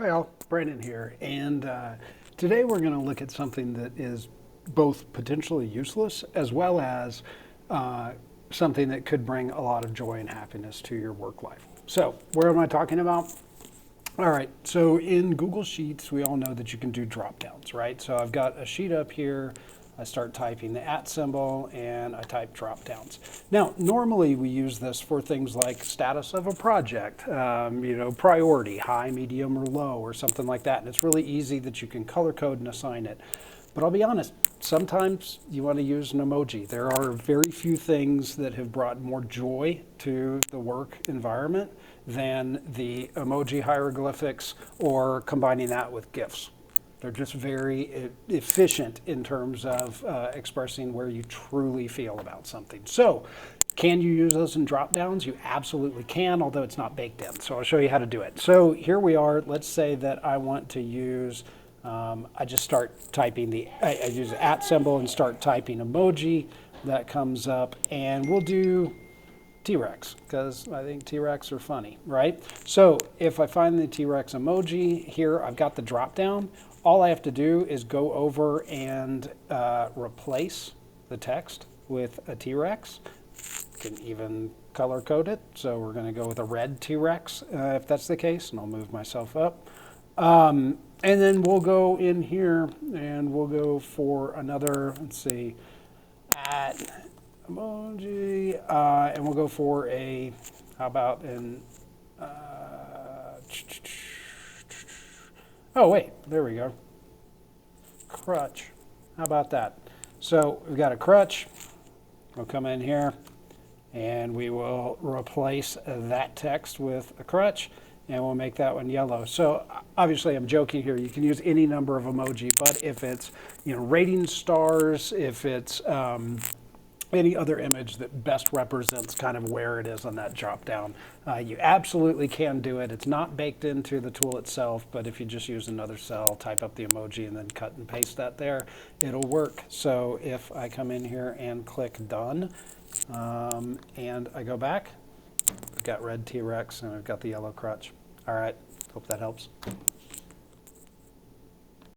Hi all, Brandon here, and today we're going to look at something that is both potentially useless as well as something that could bring a lot of joy and happiness to your work life. So, where am I talking about? All right, so in Google Sheets, we all know that you can do drop downs, right? So I've got a sheet up here. I start typing the @ symbol and I type drop downs. Now, normally we use this for things like status of a project, priority, high, medium, or low, or something like that. And it's really easy that you can color code and assign it. But I'll be honest, sometimes you want to use an emoji. There are very few things that have brought more joy to the work environment than the emoji hieroglyphics or combining that with GIFs. They're just very efficient in terms of expressing where you truly feel about something. So, can you use those in drop downs? You absolutely can, although it's not baked in. So I'll show you how to do it. So here we are. Let's say that I want to use, I just start typing I use the @ symbol and start typing emoji. That comes up, and we'll do T-Rex, because I think T-Rex are funny, right? So if I find the T-Rex emoji here, I've got the drop down. All I have to do is go over and replace the text with a T-Rex. You can even color code it. So we're going to go with a red T-Rex if that's the case, and I'll move myself up. And then we'll go in here and we'll go for another, let's see, at emoji, and we'll go for how about oh wait, there we go, crutch. How about that? So we've got a crutch. We'll come in here and we will replace that text with a crutch, and we'll make that one yellow. So obviously I'm joking here. You can use any number of emoji, but if it's rating stars, if it's any other image that best represents kind of where it is on that drop down, you absolutely can do it. It's not baked into the tool itself, but if you just use another cell, type up the emoji, and then cut and paste that there, it'll work. So if I come in here and click done, and I go back, we've got red T-Rex and we've got the yellow crutch. All right, hope that helps.